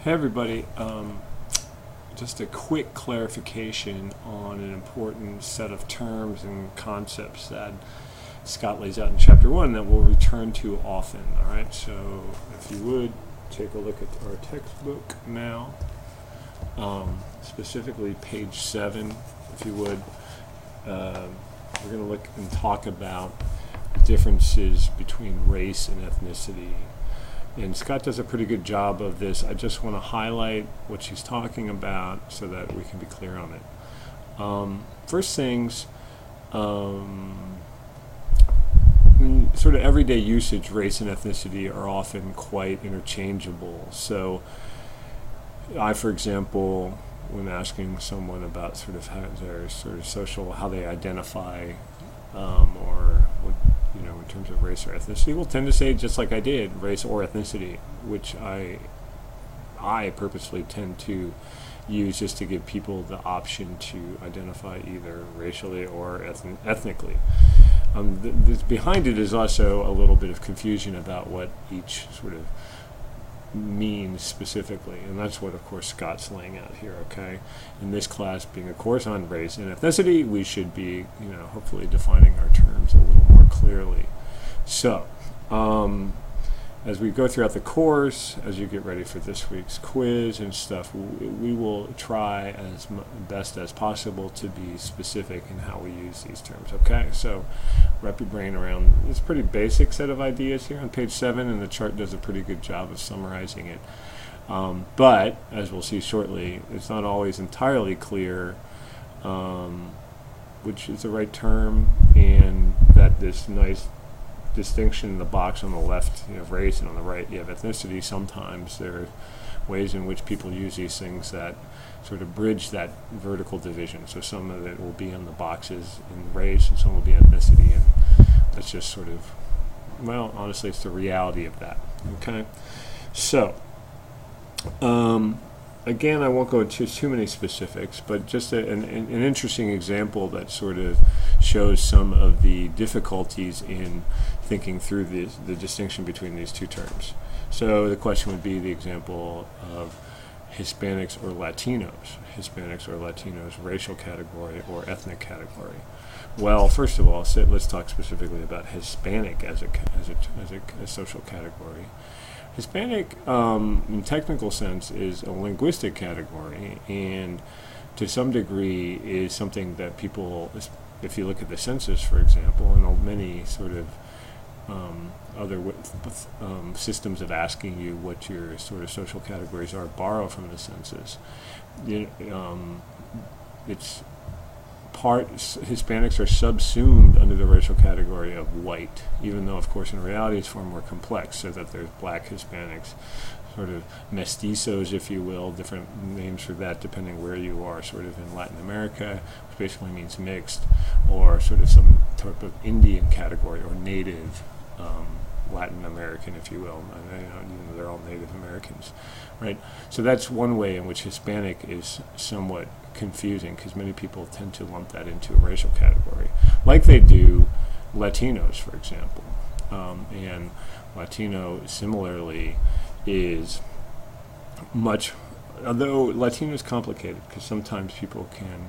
Hey everybody, just a quick clarification on an important set of terms and concepts that Scott lays out in Chapter 1 that we'll return to often. Alright, so if you would, take a look at our textbook now, specifically page 7, if you would. We're going to look and talk about differences between race and ethnicity. And Scott does a pretty good job of this. I just want to highlight what she's talking about so that we can be clear on it. First things, in sort of everyday usage, race and ethnicity are often quite interchangeable. So I, for example, when asking someone about sort of how their sort of social, how they identify, or what, in terms of race or ethnicity, will tend to say, just like I did, race or ethnicity, which I purposely tend to use just to give people the option to identify either racially or ethnically. Behind it is also a little bit of confusion about what each sort of means specifically, and that's what, of course, Scott's laying out here. Okay, in this class, being a course on race and ethnicity, we should be, hopefully defining our terms a little more clearly. So, as we go throughout the course, as you get ready for this week's quiz and stuff, we will try as best as possible to be specific in how we use these terms. Okay, so wrap your brain around this pretty basic set of ideas here on page 7, and the chart does a pretty good job of summarizing it. But, as we'll see shortly, it's not always entirely clear which is the right term, and that this nice distinction in the box on the left, you have race, and on the right you have ethnicity. Sometimes there are ways in which people use these things that sort of bridge that vertical division. So some of it will be in the boxes in race, and some will be ethnicity, and that's just sort of, well, honestly, it's the reality of that. Okay, so again, I won't go into too many specifics, but just an interesting example that sort of shows some of the difficulties in thinking through the distinction between these two terms. So the question would be the example of Hispanics or Latinos, racial category or ethnic category. Well, first of all, let's talk specifically about Hispanic as a social category. Hispanic, in technical sense, is a linguistic category, and to some degree is something that people, if you look at the census, for example, and many sort of other systems of asking you what your sort of social categories are, borrow from the census. Hispanics are subsumed under the racial category of white, even though, of course, in reality it's far more complex, so that there's black Hispanics, sort of mestizos, if you will, different names for that depending where you are, sort of in Latin America, which basically means mixed, or sort of some type of Indian category, or native Latin American, if you will. Even though they're all Native Americans, right? So that's one way in which Hispanic is somewhat confusing, because many people tend to lump that into a racial category, like they do Latinos, for example. And Latino, similarly, is much, although Latino is complicated, because sometimes people can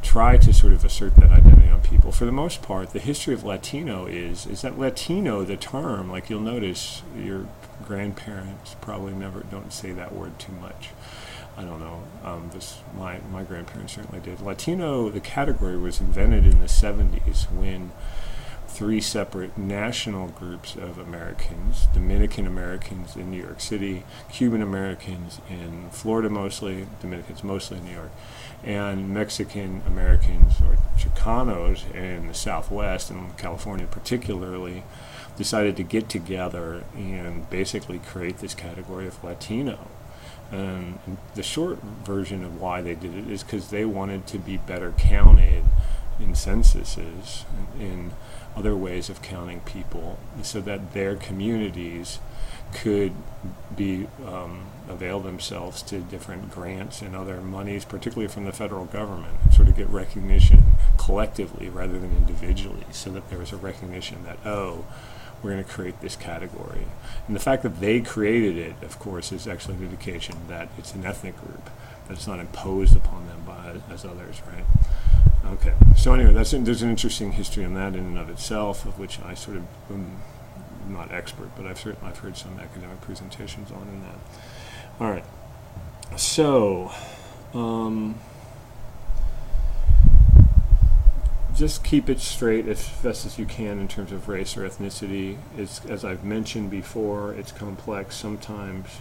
try to sort of assert that identity on people. For the most part, the history of Latino is that Latino, the term, like you'll notice, your grandparents probably don't say that word too much. I don't know. My grandparents certainly did. Latino, the category, was invented in the 70s when 3 separate national groups of Americans, Dominican Americans in New York City, Cuban Americans in Florida mostly, Dominicans mostly in New York, and Mexican Americans, or Chicanos, in the Southwest, and California particularly, decided to get together and basically create this category of Latino. And the short version of why they did it is because they wanted to be better counted in censuses, in other ways of counting people, so that their communities could be avail themselves to different grants and other monies, particularly from the federal government, and sort of get recognition collectively rather than individually, so that there was a recognition that, we're going to create this category. And the fact that they created it, of course, is actually an indication that it's an ethnic group, that it's not imposed upon them as others, right? Okay, so anyway, there's an interesting history on that in and of itself, of which I sort of am not expert, but I've heard some academic presentations on in that. All right, so just keep it straight as best as you can in terms of race or ethnicity. It's, as I've mentioned before, it's complex. Sometimes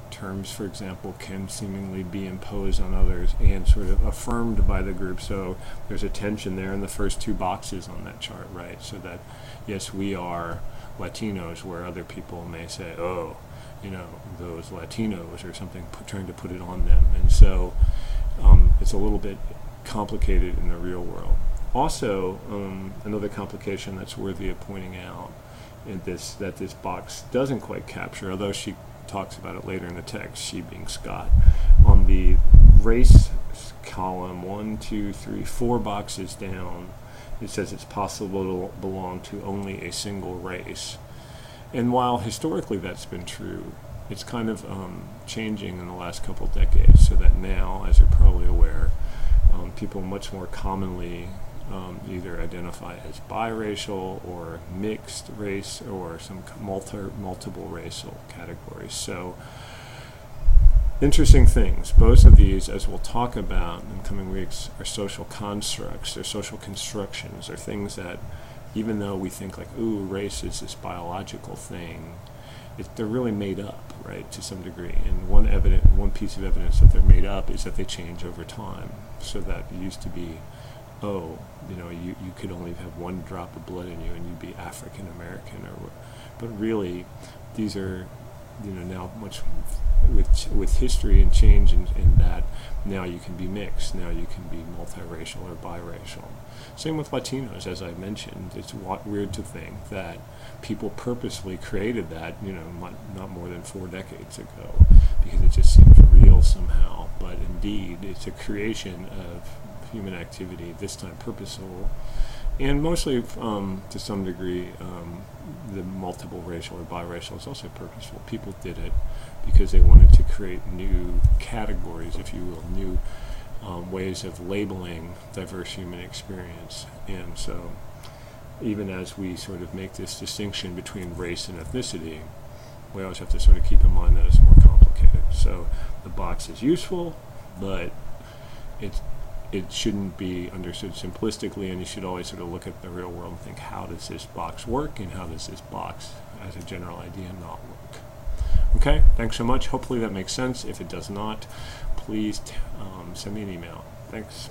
terms, for example, can seemingly be imposed on others and sort of affirmed by the group. So there's a tension there in the first two boxes on that chart, right? So that, yes, we are Latinos, where other people may say, oh, you know, those Latinos or something, trying to put it on them. And so it's a little bit complicated in the real world. Also, another complication that's worthy of pointing out in that this box doesn't quite capture, although she talks about it later in the text, she being Scott, on the race column, 1, 2, 3, 4 boxes down, it says it's possible to belong to only a single race. And while historically that's been true, it's kind of changing in the last couple decades, so that now, as you're probably aware, people much more commonly either identify as biracial or mixed race or some multiple racial categories. So interesting things. Both of these, as we'll talk about in coming weeks, are social constructs. They're social constructions. They're things that, even though we think like, ooh, race is this biological thing, they're really made up, right, to some degree. And one piece of evidence that they're made up is that they change over time. So that it used to be, oh, you know, you could only have one drop of blood in you and you'd be African American, but really, these are, you know, now much with history and change in that now you can be mixed, now you can be multiracial or biracial. Same with Latinos, as I mentioned. It's weird to think that people purposely created that, you know, not more than 4 decades ago, because it just seems real somehow. But indeed, it's a creation of human activity, this time purposeful, and mostly to some degree the multiple racial or biracial is also purposeful. People did it because they wanted to create new categories, if you will, new ways of labeling diverse human experience. And so even as we sort of make this distinction between race and ethnicity, we always have to sort of keep in mind that it's more complicated. So the box is useful, but it shouldn't be understood simplistically, and you should always sort of look at the real world and think, how does this box work, and how does this box, as a general idea, not work? Okay, thanks so much. Hopefully that makes sense. If it does not, please send me an email. Thanks.